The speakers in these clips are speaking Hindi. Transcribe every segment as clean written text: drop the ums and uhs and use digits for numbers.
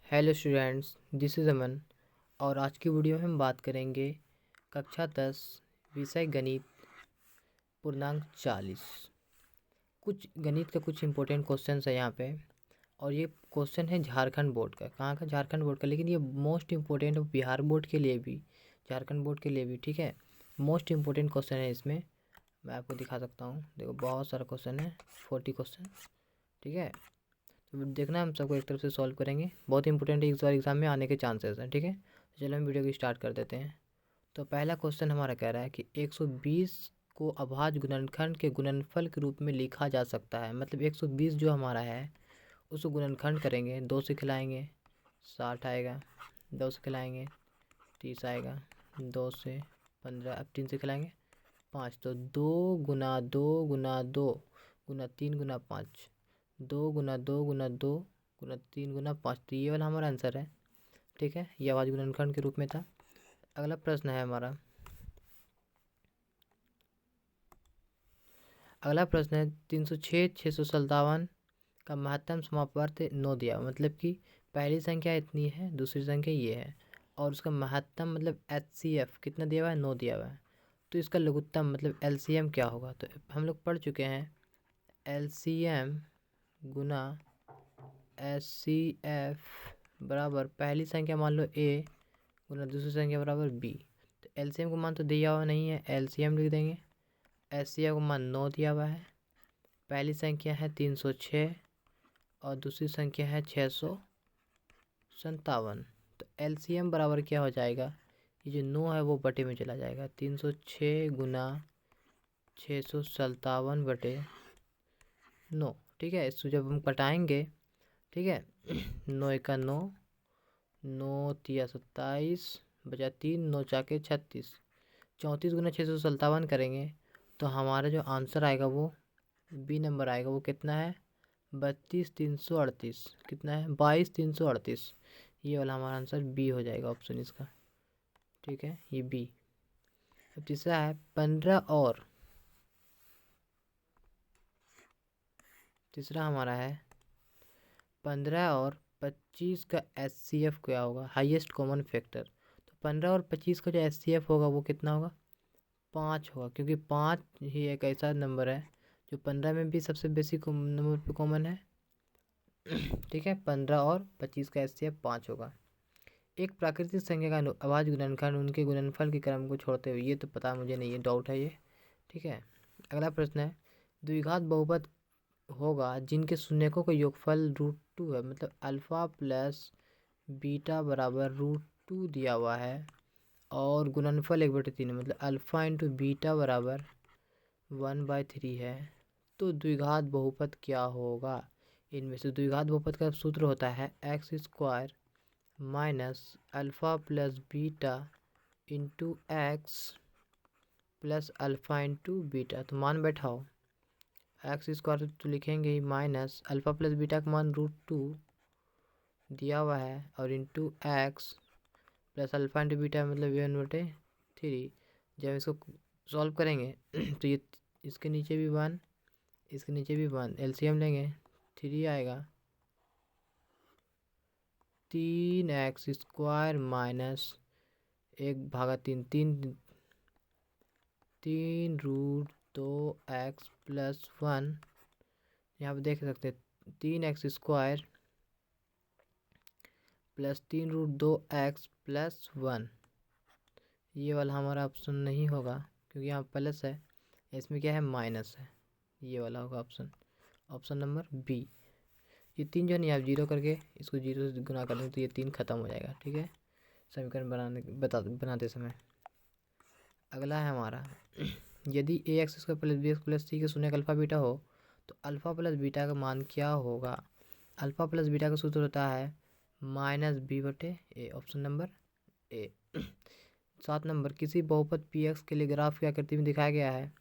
हेलो स्टूडेंट्स, दिस इज़ अमन और आज की वीडियो में हम बात करेंगे कक्षा 10 विषय गणित पूर्णांक 40। कुछ गणित का कुछ इम्पोर्टेंट क्वेश्चंस है यहाँ पे और ये क्वेश्चन है झारखंड बोर्ड का। कहाँ का? झारखंड बोर्ड का। लेकिन ये मोस्ट इम्पोर्टेंट है बिहार बोर्ड के लिए भी, झारखंड बोर्ड के लिए भी। ठीक है, मोस्ट इम्पोर्टेंट क्वेश्चन है इसमें। मैं आपको दिखा सकता हूँ, देखो बहुत सारा क्वेश्चन है, 40 क्वेश्चन। ठीक है, तो देखना हम सबको एक तरफ से सॉल्व करेंगे। बहुत इंपॉर्टेंट है, इस बार एग्जाम में आने के चांसेस हैं। ठीक है, चलो हम वीडियो को स्टार्ट कर देते हैं। तो पहला क्वेश्चन हमारा कह रहा है कि 120 को अभाज्य गुणनखंड के गुणनफल के रूप में लिखा जा सकता है। मतलब 120 जो हमारा है उसको गुणनखंड करेंगे, 2 से खिलाएंगे 60 आएगा, 2 से खिलाएंगे 30 आएगा, 2 से 15, अब 3 से खिलाएंगे 5। तो 2 गुना 2 गुना 2 गुना 3 गुना 5, 2 गुना 2 गुना 2 गुना 3 गुना 5। तो ये वाला हमारा आंसर है। ठीक है, ये अभाज्य गुणनखंड के रूप में था। अगला प्रश्न है हमारा, अगला प्रश्न है 306 657 का महत्तम समापवर्त 9 दिया। मतलब कि पहली संख्या इतनी है, दूसरी संख्या ये है और उसका महत्तम मतलब HCF कितना दिया हुआ है? 9 दिया हुआ है। तो इसका लघुत्तम मतलब LCM क्या होगा? तो हम लोग पढ़ चुके हैं, LCM गुना HCF बराबर पहली संख्या मान लो A गुना दूसरी संख्या बराबर B। तो LCM को मान तो दिया हुआ नहीं है, LCM लिख देंगे। HCF को मान 9 दिया हुआ है, पहली संख्या है 306 और दूसरी संख्या है 657। तो LCM बराबर क्या हो जाएगा? ये जो 9 है वो बटे में चला जाएगा, 306 गुना 657 बटे 9। ठीक है, इसको जब हम कटाएंगे, ठीक है 9 एका 9, 9 तिया 27, बचा 3, 9 चाके 36, 34 गुना 657 करेंगे तो हमारा जो आंसर आएगा वो बी नंबर आएगा। वो कितना है? 32,338। कितना है? 22,338। ये वाला हमारा आंसर बी हो जाएगा, ऑप्शन इसका। ठीक है, ये बी। अब तीसरा है 15 और, तीसरा हमारा है 15 और 25 का HCF क्या होगा? Highest common factor. तो 15 और 25 का जो HCF होगा वो कितना होगा? 5 होगा, क्योंकि 5 ही एक ऐसा नंबर है जो 15 में भी सबसे बेसिक नंबर पे कॉमन है। ठीक है, 15 और 25 का HCF 5 होगा। एक प्राकृतिक संख्या का अभाज्य गुणनखंड उनके गुणनफल के क्रम को छोड़ते हुए, ये तो पता मुझे नहीं है, डाउट है ये। ठीक है, अगला प्रश्न है द्विघात बहुपद होगा जिनके शून्यकों का योगफल √2 है। मतलब अल्फ़ा प्लस बीटा बराबर √2 दिया हुआ है और गुणनफल 1/3 है। मतलब अल्फ़ा इंटू बीटा बराबर 1/3 है। तो द्विघात बहुपद क्या होगा? इनमें से द्विघात बहुपद का सूत्र होता है x² minus alpha plus beta into x plus alpha into beta. तो मान बैठाओ, x² तो लिखेंगे ही, माइनस अल्फ़ा प्लस बीटा का मान √2 दिया हुआ है और into x plus alpha into beta मतलब 1/3। जब इसको सॉल्व करेंगे तो ये इसके नीचे भी 1, इसके नीचे भी 1, LCM लेंगे 3 आएगा। 3x² minus 1/3, 3√2x plus 1। यहाँ पे देख सकते हैं 3x² प्लस 3√2x प्लस 1। ये वाला हमारा ऑप्शन नहीं होगा क्योंकि यहाँ प्लस है, इसमें क्या है? माइनस है। ये वाला होगा ऑप्शन, ऑप्शन नंबर बी। ये 3 जो नहीं, आप 0 करके इसको 0 से गुना कर दें तो ये 3 खत्म हो जाएगा। ठीक है, समीकरण बनाते समय। अगला है हमारा यदि ax² plus bx plus c के शून्य का अल्फ़ा बीटा हो तो अल्फ़ा प्लस बीटा का मान क्या होगा? अल्फ़ा प्लस बीटा का सूत्र होता है -b/a, option number A. 7 number, किसी बहुपद px के लिए ग्राफ की आकृति में दिखाया गया है।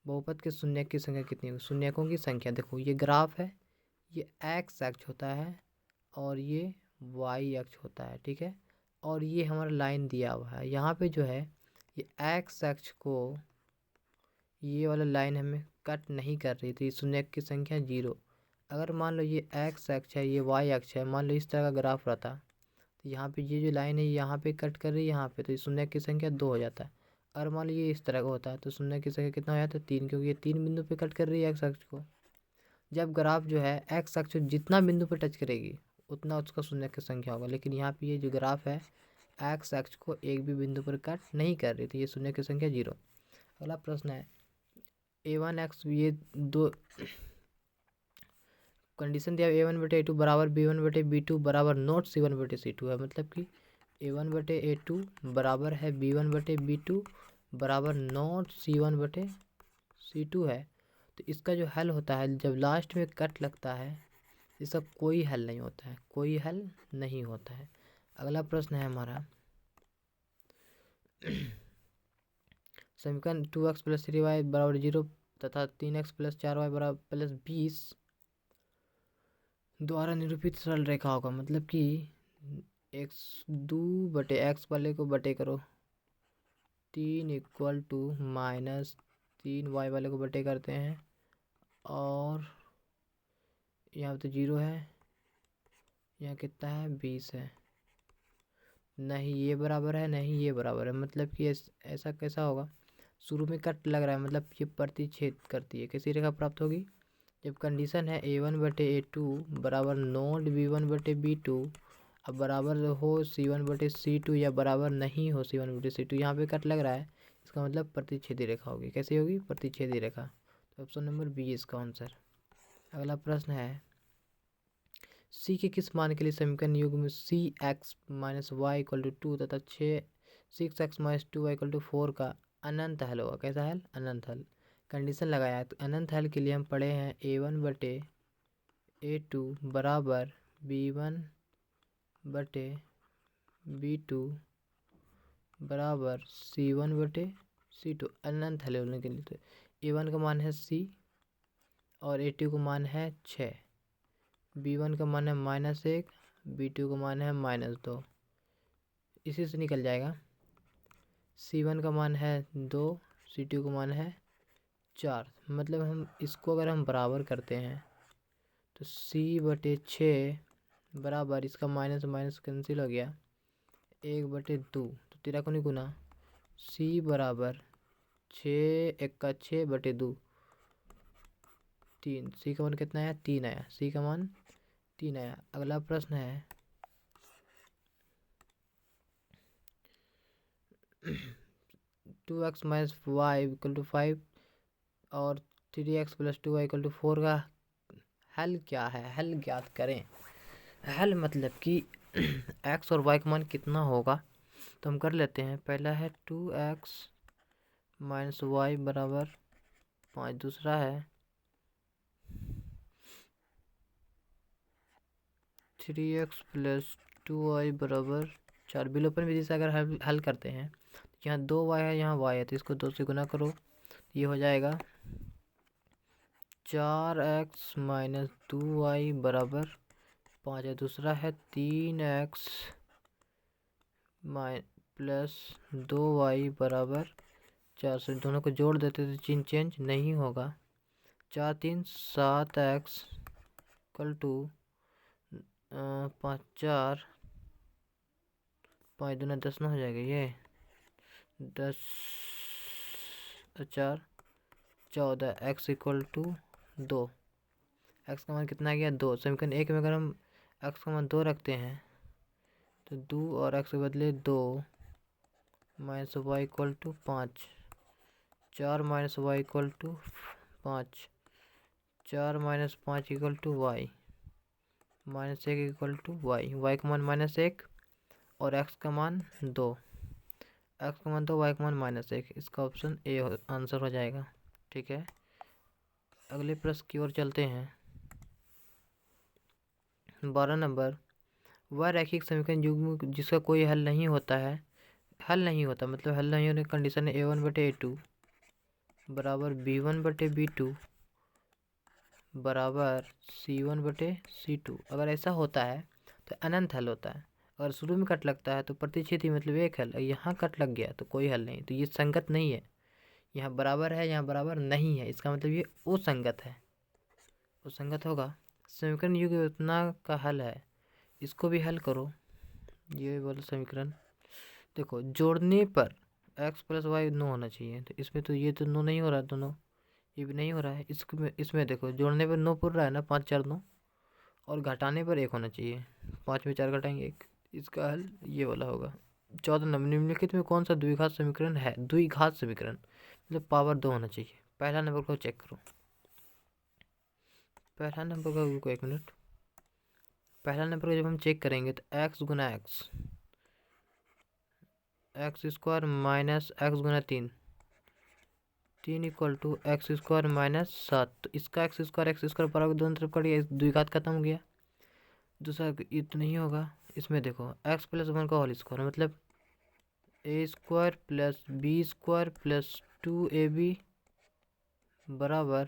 बहुपद के शून्यक की संख्या कितनी होगी? शून्यकों की संख्या देखो, ये ग्राफ है, ये x अक्ष होता है और ये y अक्ष होता है। ठीक है, और ये हमारा लाइन दिया हुआ है। यहाँ पे जो है ये x अक्ष को, ये वाला लाइन हमें कट नहीं कर रही, तो ये शून्यक की संख्या 0, अगर मान लो ये एक्स अक्ष है, ये वाई अक्ष है, मान लो इस तरह का ग्राफ रहता, तो यहाँ पे ये जो लाइन है यहाँ पे कट कर रही है यहाँ पे, तो शून्य की संख्या 2 हो जाता है। अगर मान लो ये इस तरह का होता है तो शून्य की संख्या कितना हो जाता है 3, क्योंकि ये 3 बिंदु पे कट कर रही है एक्स अक्ष को। जब ग्राफ जो है एक्स अक्ष जितना बिंदु पे टच करेगी उतना उसका शून्य की संख्या होगा, लेकिन यहाँ पे ये जो ग्राफ है एक्स अक्ष को एक भी बिंदु पर कट नहीं कर रही, तो ये शून्य की संख्या 0। अगला प्रश्न है a1x, ये दो कंडीशन दिया a1/a2 बराबर b1/b2 बराबर नॉट c1/c2 है, मतलब कि a1/a2 बराबर है b1/b2 बराबर नॉट c1/c2 है। तो इसका जो हल होता है जब लास्ट में कट लगता है इसका कोई हल नहीं होता है, कोई हल नहीं होता है। अगला प्रश्न है हमारा समीकरण 2x + 3y बराबर 0 तथा 3x + 4y बराबर +20 द्वारा निरूपित सरल रेखा होगा, मतलब कि x 2/x वाले को बटे करो 3 = -3y वाले को बटे करते हैं, और यहाँ तो 0 है, यहाँ कितना है 20 है, नहीं ये बराबर है नहीं ये बराबर है, मतलब कि ऐसा कैसा होगा, शुरू में कट लग रहा है मतलब ये प्रतिच्छेद करती है, कैसी रेखा प्राप्त होगी, जब कंडीशन है a1/a2 बराबर नॉट b1/b2 अब बराबर हो c1/c2 या बराबर नहीं हो c1/c2, यहाँ पे कट लग रहा है, इसका मतलब प्रतिच्छेदी रेखा होगी। कैसी होगी, प्रतिच्छेदी रेखा। तो ऑप्शन नंबर बी इसका आंसर। अगला प्रश्न है c के किस मान के लिए समीकरण युग्म cx-y = 2 तथा 6x-2y = 4 का अनंत हल होगा। कैसा हल, अनंत हल। कंडीशन लगाया तो अनंत हल के लिए हम पढ़े हैं a1/a2 बराबर b1/b2 बराबर c1/c2। अनंत हल होने के लिए तो a1 का मान है c और a2 का मान है 6, b1 का मान है -1, b2 का मान है -2, इसी से निकल जाएगा। c1 का मान है 2, c2 का मान है 4, मतलब हम इसको अगर हम बराबर करते हैं तो c/6 बराबर इसका माइनस माइनस कैंसिल हो गया 1/2, तो 13 को नहीं गुना, c बराबर 6×1=6/2 3, सी का मान कितना आया 3 आया, सी का मान 3 आया। अगला प्रश्न है 2x - y = 5 और 3x + 2y = 4 का हल क्या है, हल ज्ञात करें। हल मतलब कि x और y का मान कितना होगा, तो हम कर लेते हैं। पहला है 2x - y बराबर 5, दूसरा है 3x + 2y बराबर 4। विलोपन विधि से अगर हल करते हैं तो यहाँ 2y है यहाँ y है, तो इसको 2 से गुना करो, ये हो जाएगा 4x - 2y बराबर 5 है। दूसरा है 3x + 2y बराबर 4 से दोनों को जोड़ देते तो चिन्ह चेंज नहीं होगा। 4 3 7x = 5 4 5 दूना 10 ना हो जाएगा, ये 10 4 14, x = 2, x का मान कितना आ गया 2। समीकरण 1 में अगर हम x का मान 2 रखते हैं तो 2 और x के बदले 2 - y = 5, 4 - y = 5, 4 - 5 = y, -1 = y, y का मान -1 और x का मान 2, x का मान 2 y का मान -1, इसका ऑप्शन ए आंसर हो जाएगा। ठीक है, अगले प्रश्न की ओर चलते हैं। 12 नंबर, वह रैखिक समीकरण युग्म जिसका कोई हल नहीं होता है, हल नहीं होता मतलब हल नहीं होने की कंडीशन है a1/a2 बराबर b1/b2 बराबर c1/c2। अगर ऐसा होता है तो अनंत हल होता है। अगर शुरू में कट लगता है तो प्रतिच्छेदी मतलब एक हल, यहाँ कट लग गया तो कोई हल नहीं, तो ये संगत नहीं है। यहाँ बराबर है यहाँ बराबर नहीं है, इसका मतलब ये असंगत है, असंगत होगा। समीकरण युग इतना का हल है, इसको भी हल करो। ये वाला समीकरण देखो, जोड़ने पर x प्लस वाई 9 होना चाहिए, तो इसमें तो ये तो 9 नहीं हो रहा है, दोनों ये भी नहीं हो रहा है। इसमें देखो जोड़ने पर 9 पुर रहा है ना, 5 4 9, और घटाने पर 1 होना चाहिए, 5 में 4 घटाएंगे 1। इसका हल ये वाला होगा। 14 नंबर, निम्नलिखित में कौन सा द्विघात समीकरण है? द्विघात समीकरण मतलब पावर 2 होना चाहिए। पहला नंबर को चेक करो, पहला नंबर का, रुको 1 मिनट। पहला नंबर को जब हम चेक करेंगे तो x गुना एक्स स्क्वायर माइनस एक्स गुना 3 equal to x square minus 7। तो इसका एक्स स्क्वायर बराबर दोनों तरफ कट गया, द्विघात खत्म हो गया। दूसरा ये तो नहीं होगा। इसमें देखो x प्लस 1 का होल स्क्वायर मतलब A square plus B square plus 2ab बराबर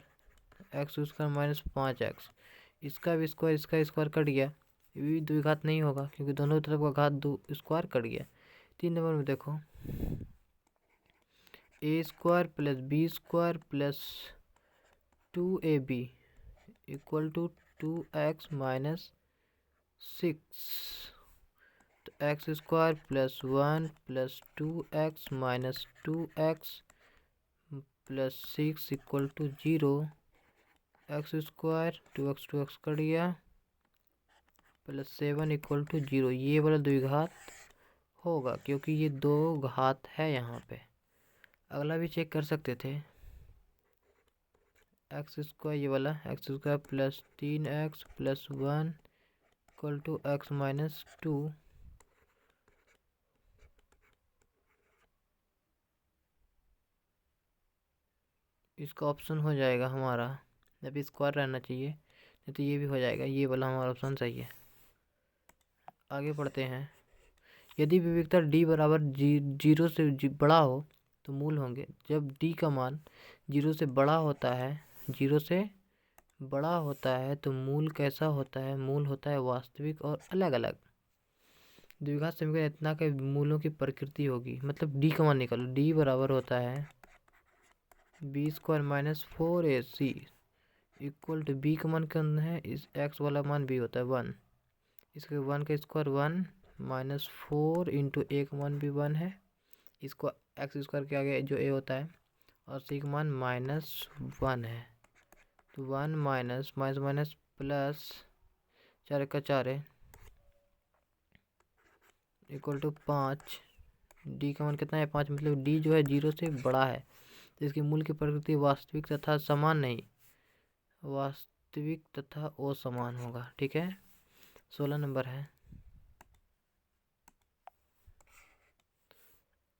एक्स स्क्वायर माइनस 5x। इसका भी स्क्वायर, इसका स्क्वायर कट गया, ये भी द्विघात नहीं होगा क्योंकि दोनों तरफ का घात दो स्क्वायर कट गया। 3 नंबर में देखो A square plus B square plus 2ab equal to 2x minus 6। तो X square plus 1 plus 2x minus 2x plus 6 equal to 0। X square 2x cut गया प्लस 7 इक्वल टू 0। ये वाला द्विघात होगा क्योंकि ये दो घात है यहाँ पे। अगला भी चेक कर सकते थे, एक्स स्क्वायर, ये वाला x square plus 3x plus 1 equal to x minus 2। इसका ऑप्शन हो जाएगा हमारा, जब स्क्वायर रहना चाहिए, नहीं तो ये भी हो जाएगा। ये वाला हमारा ऑप्शन सही है। आगे बढ़ते हैं। यदि विविक्तर d बराबर 0 से बड़ा हो तो मूल होंगे। जब d का मान 0 से बड़ा होता है, 0 से बड़ा होता है तो मूल कैसा होता है? मूल होता है वास्तविक और अलग अलग। द्विघात समीकरण इतना के मूलों की प्रकृति होगी, मतलब d का मान निकालो। d बराबर होता है B square minus 4ac equal to b का मान कितना है? इस x वाला मान b होता है 1। इसके 1 का स्क्वायर 1 माइनस 4 इंटू a का मान भी 1 है। इसको एक्स स्क्वायर के आगे जो a होता है और c का मान -1 है। तो 1 माइनस माइनस माइनस प्लस 4 का 4 है इक्वल टू 5। d का मान कितना है? 5, मतलब d जो है 0 से बड़ा है, तो इसकी मूल की प्रकृति वास्तविक तथा समान नहीं, वास्तविक तथा असमान होगा। ठीक है, 16 नंबर है।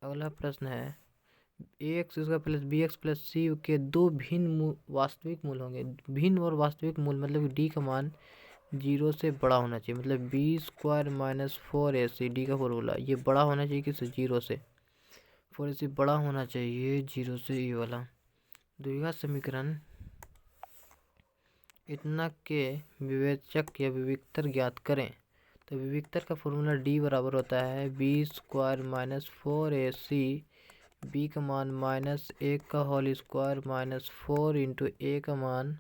अगला प्रश्न है, ax square plus bx plus c के दो भिन्न वास्तविक मूल होंगे। भिन्न और वास्तविक मूल मतलब d का मान 0 से बड़ा होना चाहिए, मतलब B square minus 4ac, D का फॉर्मूला ये बड़ा होना चाहिए किससे? 0 से। 4ac बड़ा होना चाहिए 0 से। ये वाला द्विघात समीकरण इतना के विवेचक या विविक्तर ज्ञात करें। तो विविक्तर का फॉर्मूला d बराबर होता है B square minus 4ac, b का मान -1 का whole square minus 4 into a का मान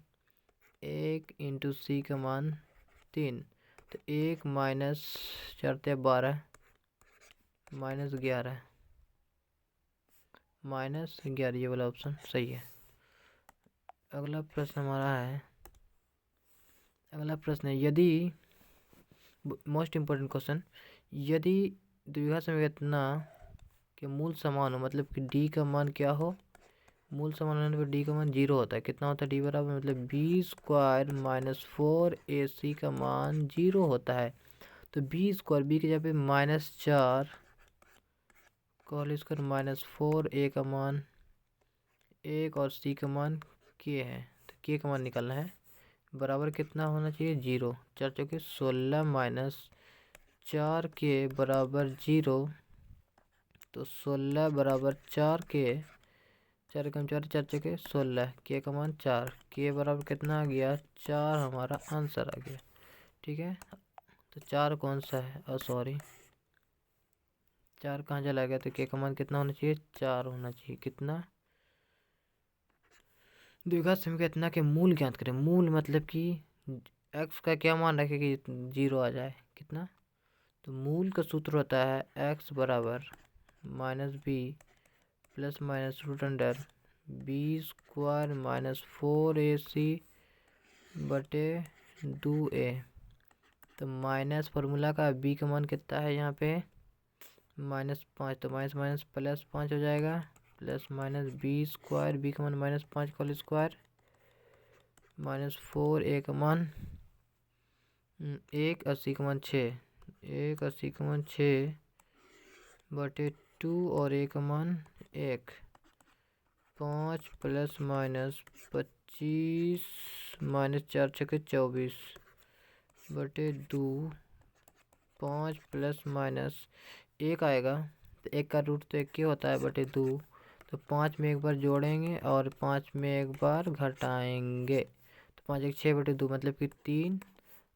1 इंटू c का मान 3। तो 1 माइनस 4 12 माइनस 11 ये वाला ऑप्शन सही है। अगला प्रश्न हमारा है, अगला प्रश्न है, यदि मोस्ट इम्पोर्टेंट क्वेश्चन, यदि द्विघात समीकरण के मूल समान हो, मतलब कि d का मान क्या हो? मूल समान होने पर d का मान 0 होता है। कितना होता है? d बराबर मतलब बी स्क्वायर माइनस 4ac का मान 0 होता है। तो बी स्क्वायर, बी के जगह पे -4 का होल स्क्वायर माइनस 4a का मान 1 और c का मान k है। तो k का मान निकालना है, बराबर कितना होना चाहिए? 0। 4 चौके 16 माइनस 4 के बराबर 0। तो 16 बराबर 4 के, 4 कम 4 4 चौके 16, के का मान 4, के बराबर कितना आ गया? 4 हमारा आंसर आ गया। ठीक है, तो 4 कौन सा है? सॉरी, 4 कहाँ चला गया? तो के का मान कितना होना चाहिए? 4 होना चाहिए। कितना? द्विघात समीकरण इतना के मूल ज्ञात करें। मूल मतलब कि एक्स का क्या मान रखे कि 0 आ जाए, कितना, तो मूल का सूत्र होता है एक्स बराबर minus B plus minus root under B square minus 4ac बटे 2a। तो माइनस फार्मूला का बी का मान कितना है यहाँ पे -5, तो माइनस माइनस प्लस 5 हो जाएगा, plus minus B square, B का मान -5 होल स्क्वायर -4a का मान 180 का मान 6, 180 का मान 6 बटे 2 और a का मान 1, 5 प्लस माइनस 25 माइनस 4 छक्के 24 बटे 2, 5 प्लस माइनस 1 आएगा, तो 1 का रूट तो 1 ही होता है बटे 2, तो 5 में एक बार जोड़ेंगे और 5 में एक बार घटाएंगे, तो 5 1 6 बटे 2 मतलब कि 3,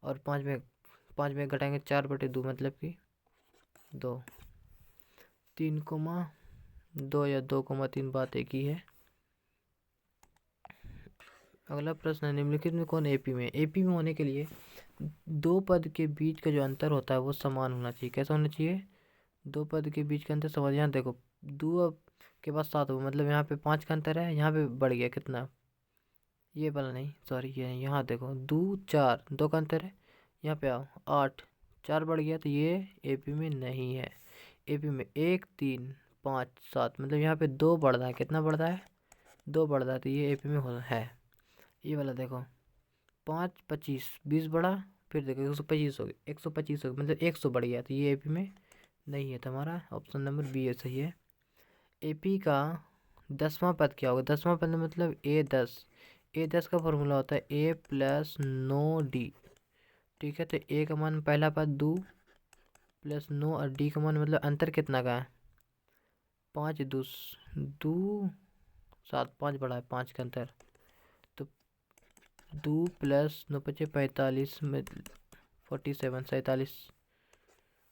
और 5 में घटाएंगे 4 बटे 2 मतलब कि 2, 3,2 या 2,3 बात एक ही है। अगला प्रश्न है, निम्नलिखित में कौन एपी में, एपी में होने के लिए दो पद के बीच का जो अंतर होता है वो समान होना चाहिए। कैसा होना चाहिए, दो पद के बीच का अंतर समान। यहाँ देखो 2 के बाद 7 हुआ, मतलब यहाँ पे 5 का अंतर है, यहाँ पे बढ़ गया कितना, ये वाला नहीं, सॉरी ये नहीं, यहाँ देखो 2 4 2 का अंतर है, यहाँ पे आओ 8 4 बढ़ गया, तो ये एपी में नहीं है। एपी में 1 3 5 7, मतलब यहाँ पे 2 बढ़ रहा है, कितना बढ़ रहा है, 2 बढ़ रहा है, तो ये एपी में है। ये वाला देखो 5 25 20 बढ़ा, फिर देखो 125 हो गया, 125 हो गया, मतलब 100 बढ़ गया, तो ये एपी में नहीं है। तो हमारा ऑप्शन नंबर बी है सही है। एपी का 10वां पद क्या होगा, 10वां पद मतलब ए10 का फॉर्मूला होता है ए प्लस 9d, ठीक है। तो ए का मान पहला पद 2 प्लस 9 और डी का मान मतलब अंतर कितना का है, 5 2 7 5 बढ़ा है, 5 का अंतर, तो 2 प्लस 9 5 45 में 47 47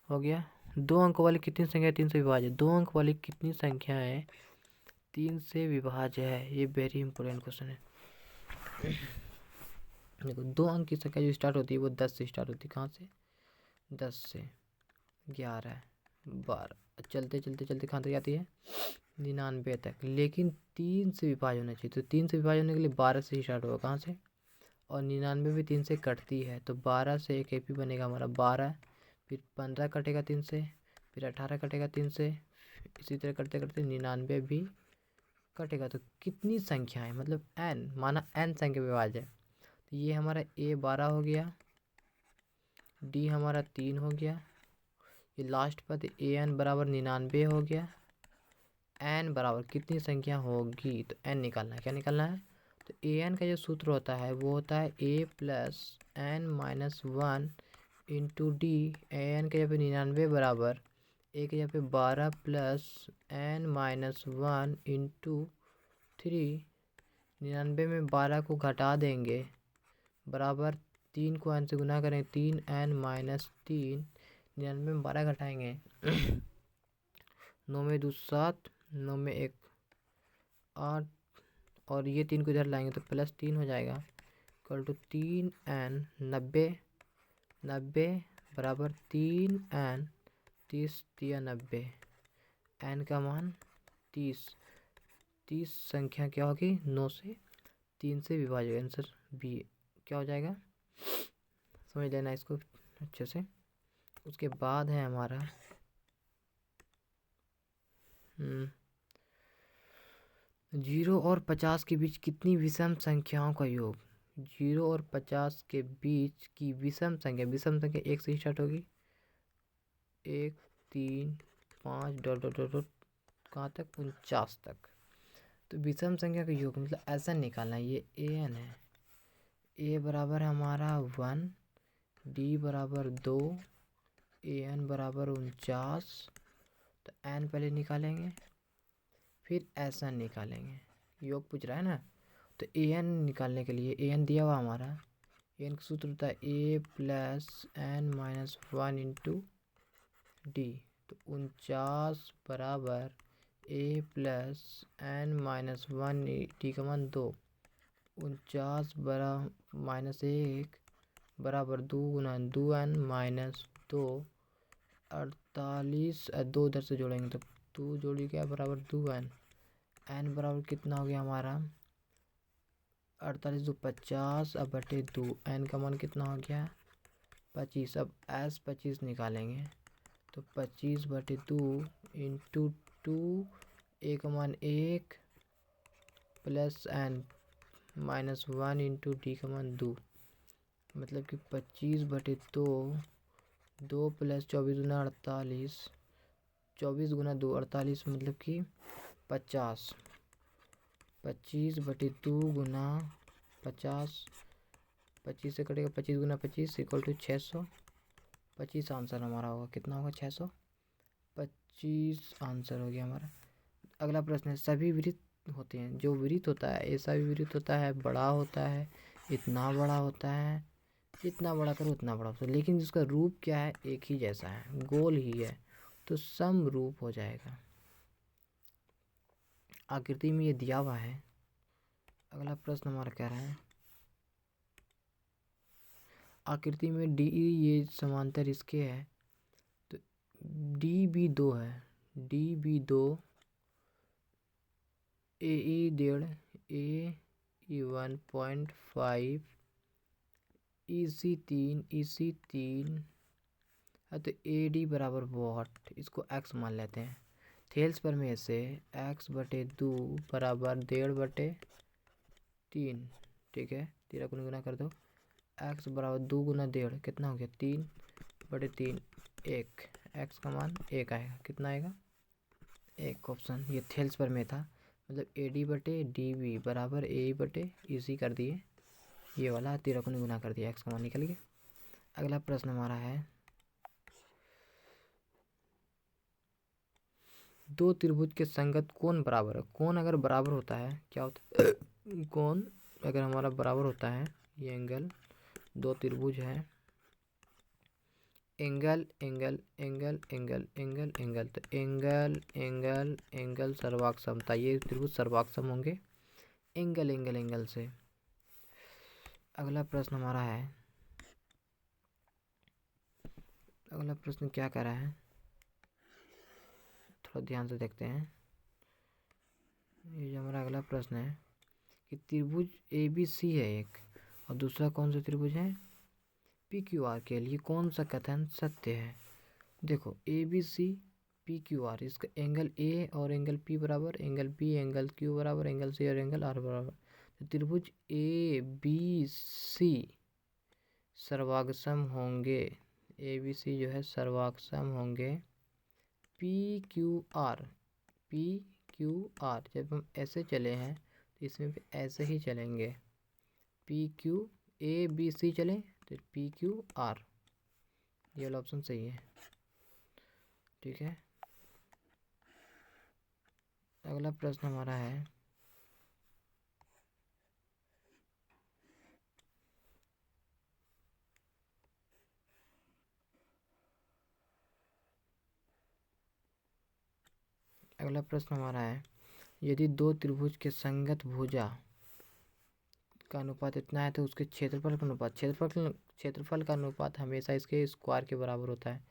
हो गया। 2 अंक वाली कितनी संख्या 3 से विभाज्य है, 2 अंक वाली कितनी संख्या है 3 से विभाज्य है, ये वेरी इंपॉर्टेंट क्वेश्चन है। देखो 2 अंक की संख्या जो स्टार्ट होती है वो 10 से स्टार्ट होती है, कहाँ से, 10 से 11 12 चलते चलते चलते कहाँ तक जाती है 99 तक, लेकिन 3 से विभाज्य होना चाहिए। तो 3 से विभाज्य होने के लिए 12 से स्टार्ट होगा, कहाँ से, और 99 भी 3 से कटती है, तो 12 से एक एपी बनेगा हमारा 12, फिर 15 कटेगा 3 से, फिर 18 कटेगा 3 से, इसी तरह करते करते 99 भी कटेगा। तो कितनी संख्या है, मतलब n, माना n संख्या विभाज्य है, तो ये हमारा a 12 हो गया, d हमारा 3 हो गया, ये लास्ट पद an बराबर 99 हो गया, n बराबर कितनी संख्या होगी, तो n निकालना है, क्या निकालना है, तो an का जो सूत्र होता है वो होता है a plus n minus 1 into D. an के जगह पे 99 बराबर एक जगह पे 12 प्लस n माइनस 1 इंटू 3, 99 में 12 को घटा देंगे बराबर 3 को n से गुना करें, 3n माइनस 3, 99 में 12 घटाएंगे 9 में 2 7, 9 में 1 8, और ये 3 को इधर लाएंगे तो प्लस 3 हो जाएगा, इक्वल टू 3n 90 बराबर 3n 30 या 90, n का मान 30 संख्या क्या होगी 9 से 3 से विभाजित, आंसर बी क्या हो जाएगा, समझ लेना इसको अच्छे से। उसके बाद है हमारा 0 और 50 के बीच कितनी विषम संख्याओं का योग, 0 और 50 के बीच की विषम संख्या 1 से स्टार्ट होगी, 1 3 5 डॉट डॉट डॉट डॉट कहाँ तक 49 तक। तो विषम संख्या का योग मतलब ऐसा निकालना है, ये an है, a बराबर हमारा 1, d बराबर 2, an बराबर 49, तो n पहले निकालेंगे फिर ऐसा निकालेंगे, योग पूछ रहा है ना। तो an निकालने के लिए an दिया हुआ हमारा, an का सूत्र होता है a plus n minus 1 into D, तो 49 बराबर a plus n minus 1 D का मान 2, 49 बरा माइनस 1 बराबर 2 गुना 2n माइनस 2 48 2 इधर से जोड़ेंगे तो 2 जोड़ी क्या बराबर 2n। n बराबर कितना हो गया हमारा 48 2 50 अब बटे 2 n का मान कितना हो गया 25। अब s 25 निकालेंगे तो 25 बटे 2 इंटू 2 a का मान 1 plus n minus 1 into d का मान 2, मतलब कि 25 बटे 2 2 प्लस 24 गुना 48 24 गुना 2 48 मतलब कि 50। 25 बटे 2 गुना 50 25 से कटेगा 25 गुना 25 इक्वल टू 600। 25 आंसर हमारा होगा, कितना होगा 625 आंसर हो गया हमारा। अगला प्रश्न है सभी वृत्त होते हैं, जो वृत्त होता है ऐसा भी वृत्त होता है, बड़ा होता है, इतना बड़ा होता है, जितना बड़ा करो उतना बड़ा होता है, लेकिन जिसका रूप क्या है एक ही जैसा है, गोल ही है, तो समरूप हो जाएगा। आकृति में ये दिया हुआ है। अगला प्रश्न हमारा कह रहा है आकृति में डी ये समांतर इसके है, तो डी बी 2 है, डी बी 2 ए ई 1.5 ए ई 1.5 ई सी 3 है, तो ए डी बराबर वॉट, इसको एक्स मान लेते हैं। थेल्स पर में से एक्स बटे 2 बराबर 1.5/3, ठीक है, 13 को गुना कर दो, एक्स बराबर 2 गुना 1.5 कितना हो गया 3/3 1, एक्स का मान 1 आएगा, कितना आएगा 1 ऑप्शन। ये थेल्स पर में था, मतलब ए डी बटे डी बी बराबर ए बटे ई सी कर दिए, ये वाला 13 को गुना कर दिया, एक्स का मान निकल गया। अगला प्रश्न हमारा है दो त्रिभुज के संगत कोण बराबर है। कोण अगर बराबर होता है क्या होता है कोण अगर हमारा बराबर होता है, ये एंगल, दो त्रिभुज है, angle angle angle angle angle angle, तो एंगल एंगल एंगल सर्वांग समता, ये त्रिभुज सर्वांग सम होंगे एंगल एंगल एंगल से। अगला प्रश्न हमारा है, अगला प्रश्न क्या कर रहा है थोड़ा ध्यान से देखते हैं। ये जो हमारा अगला प्रश्न है कि त्रिभुज ए बी सी है एक, और दूसरा कौन सा त्रिभुज है पी क्यू आर के लिए कौन सा कथन सत्य है। देखो A B C P Q R, इसका एंगल ए और एंगल पी बराबर, एंगल बी एंगल क्यू बराबर, एंगल सी और एंगल आर बराबर, तो त्रिभुज ए बी सी सर्वांगसम होंगे, ए बी सी जो है सर्वांगसम होंगे P Q are, P Q are. जब हम ऐसे चले हैं तो इसमें भी ऐसे ही चलेंगे, P Q A B C चलें तो पी क्यू आर, ये वाला ऑप्शन सही है, ठीक है। अगला प्रश्न हमारा है अगला प्रश्न हमारा है यदि दो त्रिभुज के संगत भुजा का अनुपात इतना है तो उसके क्षेत्रफल का अनुपात, क्षेत्रफल का अनुपात हमेशा इसके स्क्वायर के बराबर होता है,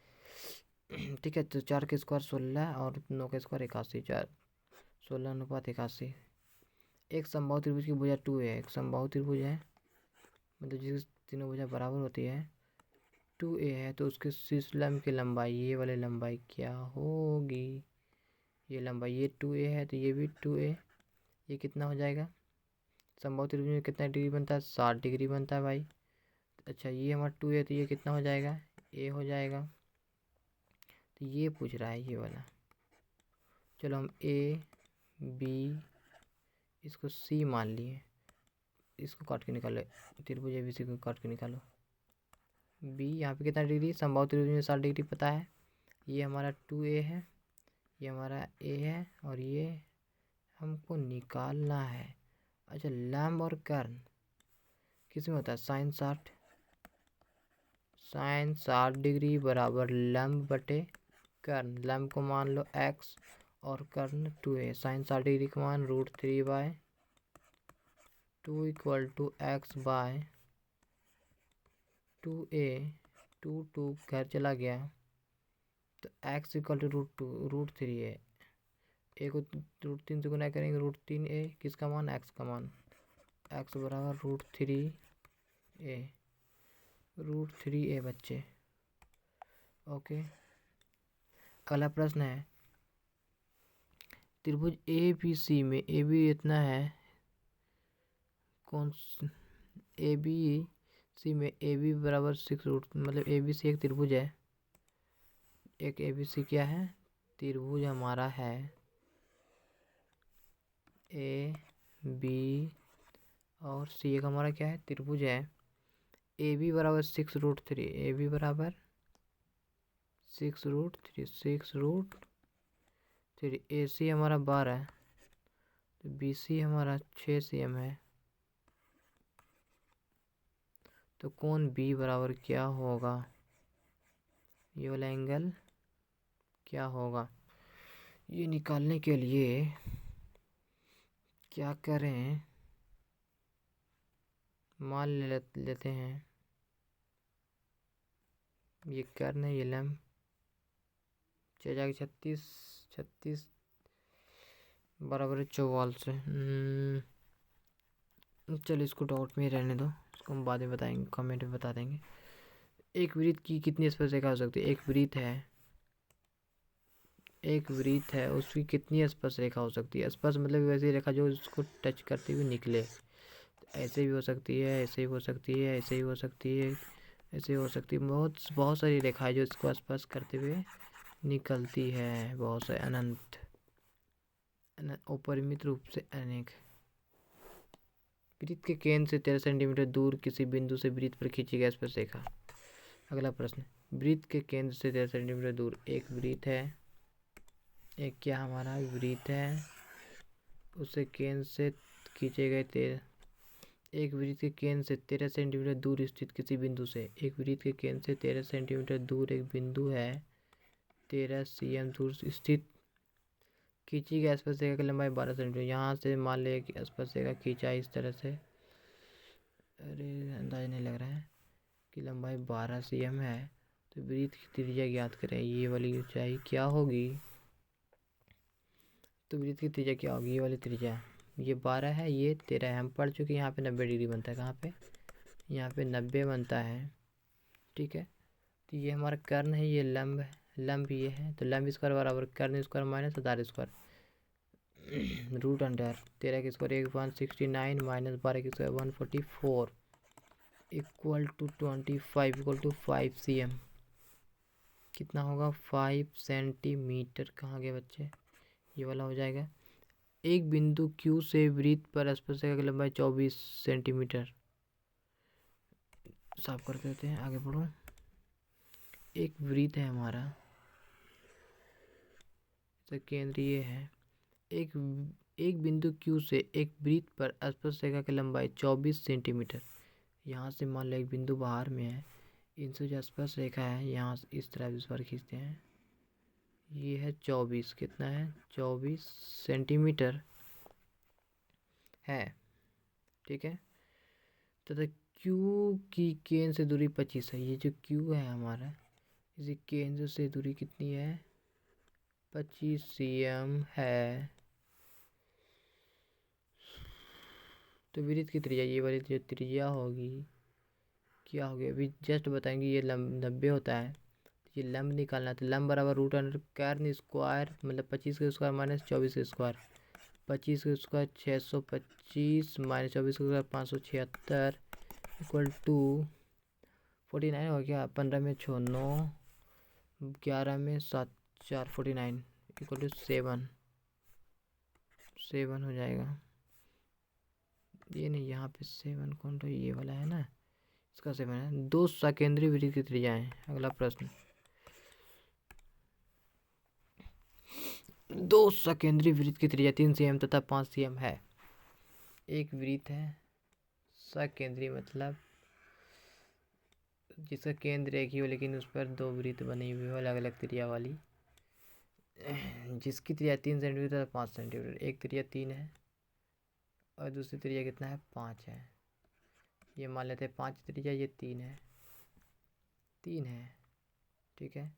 ठीक है। तो 4 के स्क्वायर 16 और 9 के स्क्वायर 81, 4 16:81। एक समबाहु त्रिभुज की भुजा 2 है, एक समबाहु त्रिभुज है मतलब जिस तीनों भुजा बराबर होती है 2a है, तो उसके शीर्ष लंब की लंबाई, ये वाली लंबाई क्या होगी, ये लंबाई ये 2a है तो ये भी 2a, ये कितना हो जाएगा समबाहु त्रिभुज में कितना डिग्री बनता है 60 डिग्री बनता है भाई। अच्छा ये हमारा 2a तो ये कितना हो जाएगा a हो जाएगा, तो ये पूछ रहा है ये वाला। चलो हम a b इसको c मान लिए, इसको काट के निकालो, त्रिभुज ABC को काट के निकालो। b यहाँ पे कितना डिग्री, समबाहु त्रिभुज में 60 डिग्री पता है, ये हमारा 2a है, ये हमारा a है, और ये हमको निकालना है। अच्छा लंब और कर्ण किस में होता है साइन 60 डिग्री बराबर लंब बटे कर्ण, लंब को मान लो x और कर्ण 2a, साइन 60 डिग्री का मान √3/2 इक्वल टू x/2a 2a 2 घर चला गया तो x इक्वल टू √3 है। ए को √3 से गुना करेंगे √3a, किसका मान, x का मान, x बराबर √3a बच्चे। ओके, अगला प्रश्न है त्रिभुज ए बी सी में ए बी इतना है, कौन ए बी सी में ए बी बराबर 6 मतलब ए बी सी एक त्रिभुज है। एक ए बी सी क्या है, त्रिभुज हमारा है ए बी, और सी एक हमारा क्या है, त्रिभुज है। ए बी बराबर 6√3, ए बी बराबर 6√3, ए सी हमारा 12 तो बी सी हमारा 6 cm है। तो कोण बी बराबर क्या होगा, ये वाला एंगल क्या होगा, ये निकालने के लिए क्या करें, मान लेते हैं ये कर्ण है, ये लंब 36 बराबर 44 है। चलो इसको डाउट में ही रहने दो, इसको हम बाद में बताएंगे, कमेंट में बता देंगे। एक वृत्त की कितनी स्पर्श रेखा हो सकती है, एक वृत्त है उसकी कितनी स्पर्श रेखा हो सकती है। स्पर्श मतलब वैसी रेखा जो उसको टच करते हुए निकले, ऐसे भी हो सकती है, ऐसे भी हो सकती है, ऐसे ही हो सकती है, ऐसे हो सकती है, बहुत सारी रेखाएं जो इसको स्पर्श करते हुए निकलती है, बहुत से अनंत अपरिमित रूप से अनेक। वृत्त के केंद्र से 13 सेंटीमीटर दूर किसी बिंदु से वृत्त पर खींची गई स्पर्श रेखा। अगला प्रश्न, वृत्त के केंद्र से 13 सेंटीमीटर दूर एक वृत्त है, एक क्या हमारा वृत्त है, उससे केंद्र से खींचे गए एक वृत्त के केंद्र से 13 सेंटीमीटर दूर स्थित किसी बिंदु से, एक वृत्त के केंद्र से 13 सेंटीमीटर दूर एक बिंदु है, 13 cm दूर स्थित खींची गई स्पर्श रेखा की लंबाई 12 सेंटीमीटर। यहाँ से मान लिया कि स्पर्श रेखा खींचा इस तरह से, अरे अंदाजा नहीं लग रहा है, कि लंबाई 12 cm है। तो वृत्त की त्रिज्या ज्ञात करें, ये वाली ऊंचाई क्या होगी, तो वृत्त की त्रिज्या क्या होगी, ये वाली त्रिज्या, ये 12 है, ये 13 है। हम पढ़ चुके हैं यहाँ पे 90 डिग्री बनता है, कहाँ पे, यहाँ पे 90 बनता है, ठीक है। तो ये हमारा कर्ण है, ये लंब है, लंब ये है, तो लंब स्क्वायर बराबर कर्ण स्क्वायर माइनस आधार स्क्वायर रूट अंडर 13 के स्क्वायर 169 माइनस 12 के square 144 equal to 25 equal to 5 cm। कितना होगा, 5 सेंटीमीटर। कहाँ गए बच्चे, ये वाला हो जाएगा। एक बिंदु Q से वृत्त पर स्पर्श रेखा की लंबाई 24 सेंटीमीटर। साफ कर देते हैं, आगे बढ़ो। एक वृत्त है हमारा, तो केंद्र ये है, एक बिंदु Q से एक वृत्त पर स्पर्श रेखा की लंबाई 24 सेंटीमीटर। यहाँ से मान लो एक बिंदु बाहर में है, इनसे जो स्पर्श रेखा है यहाँ इस तरह इस बार खींचते हैं, ये है 24, कितना है 24 सेंटीमीटर है, ठीक है। तथा Q की केंद्र से दूरी 25 है। ये जो Q है हमारा, इसी केंद्र से दूरी कितनी है, 25 cm है। तो वृत्त की त्रिज्या, ये वाली जो त्रिज्या होगी क्या होगी, अभी जस्ट बताएंगे। ये लंब 90 होता है, ये लंब निकालना, तो लंब बराबर रूट अंडर कर्ण स्क्वायर मतलब 25 का स्क्वायर माइनस 24 का स्क्वायर, 25 का स्क्वायर 625 माइनस 24 का स्क्वायर 576 इक्वल टू 49 हो गया। 15 में 6 9, 11 में 7 4 49 इक्वल टू 7 हो जाएगा। ये नहीं, यहाँ पे 7 कौन, तो ये वाला है ना, इसका 7 है। दो सकेंद्रीय वृत्त की त्रिज्याएं। अगला प्रश्न, दो सकेंद्रीय वृत्त की त्रिज्या 3 cm तथा 5 cm है। एक वृत्त है सकेंद्रीय मतलब जिसका केंद्र एक ही हो लेकिन उस पर दो वृत्त बनी हुई हो अलग अलग त्रिज्या वाली, जिसकी त्रिज्या 3 सेंटीमीटर तथा 5 सेंटीमीटर। एक त्रिज्या 3 है और दूसरी त्रिज्या कितना है, 5 है। ये मान लेते हैं 5 त्रिज्या, ये 3 है। 3 है। ठीक है,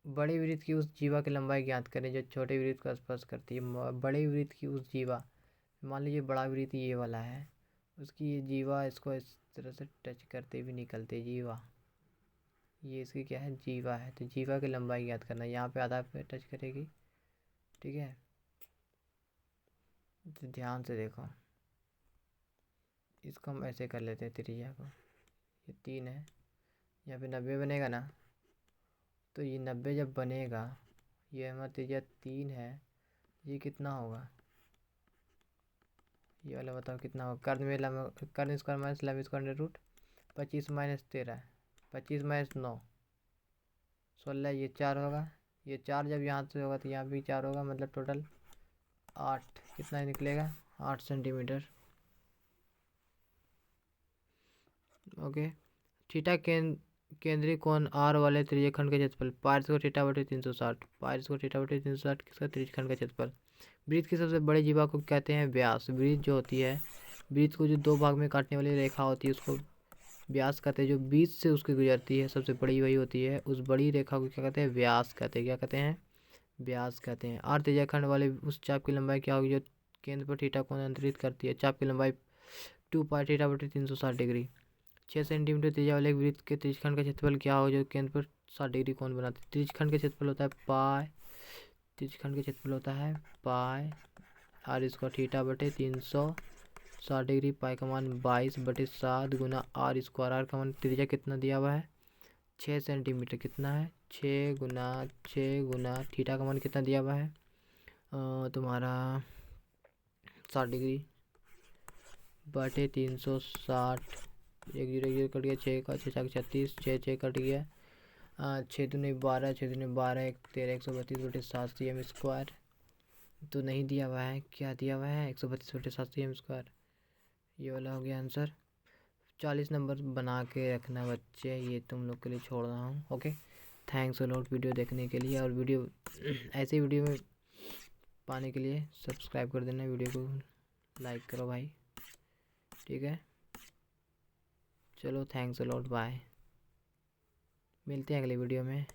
बड़े वृत्त की उस जीवा की लंबाई ज्ञात करें जो छोटे वृत्त को स्पर्श करती है। बड़े वृत्त की उस जीवा, मान लीजिए बड़ा वृत्त ये वाला है, उसकी ये जीवा इसको इस तरह से टच करते भी निकलते जीवा, ये इसकी क्या है, जीवा है। तो जीवा की लंबाई ज्ञात करना है, यहाँ पे आधा पे टच करेगी। ठीक है, तो ध्यान से देखो, इसको हम ऐसे कर लेते हैं त्रिज्या को, ये 3 है, यहाँ पे 90 बनेगा ना, तो ये 90 जब बनेगा, ये हमारा त्रिज्या 3 है, ये कितना होगा, ये वाला बताओ कितना होगा। कर्ण में कर्ण स्क्वायर माइनस लंब स्क्वायर रूट 25 माइनस 13, 25 माइनस 9 16, ये 4 होगा। ये 4 जब यहाँ से होगा तो यहाँ भी 4 होगा, मतलब टोटल 8, कितना निकलेगा, 8 सेंटीमीटर। ओके, थीटा केंद्रीय कोण आर वाले त्रिज्यखंड का क्षेत्रफल, पार्स को थीटा बटे 360, पार्स को थीटा बटे 360 किसका, त्रिज्यखंड का क्षेत्रफल। वृत्त की सबसे बड़ी जीवा को कहते हैं व्यास। वृत्त जो होती है, वृत्त को जो 2 भाग में काटने वाली रेखा होती है उसको व्यास कहते हैं। जो बीच से उसकी गुजरती है सबसे बड़ी वही होती है, उस बड़ी रेखा को क्या कहते हैं, व्यास कहते हैं। क्या कहते हैं, व्यास कहते हैं। आर त्रिज्यखंड वाले उस चाप की लंबाई क्या होगी जो केंद्र पर थीटा कोण अंतरित करती है। चाप की लंबाई 2 पाई थीटा बटे 360 डिग्री। 6 सेंटीमीटर त्रिज्या वाले वृत्त के त्रिज्यखंड का क्षेत्रफल क्या होगा जो केंद्र पर 60 डिग्री कोण बनाते हैं। त्रिज्यखंड का क्षेत्रफल होता है पाई, त्रिज्यखंड का क्षेत्रफल होता है पाई आर स्क्वायर थीटा बटे 360 डिग्री। पाई का मान 22/7 गुना आर स्क्वायर। आर का मान त्रिज्या कितना दिया हुआ है, 6 सेंटीमीटर। कितना है, 6 गुना थीटा का मान कितना दिया हुआ है तुम्हारा 60 डिग्री बटे 360। 1 0 1 0 कट गया, 6 का 6 36, 6 कट गया, 6 दूनी 12, 6 दूनी 12, 1 13, 132/7 cm स्क्वायर। तो नहीं दिया हुआ है, क्या दिया हुआ है, 132/7 cm स्क्वायर। ये वाला हो गया आंसर। 40 नंबर बना के रखना बच्चे, ये तुम लोग के लिए छोड़ रहा हूँ। Okay, thanks a lot video देखने के लिए, और वीडियो ऐसे वीडियो में पाने के लिए सब्सक्राइब कर देना, वीडियो को लाइक करो भाई। ठीक है, चलो थैंक्स अ लॉट, बाय, मिलते हैं अगले वीडियो में।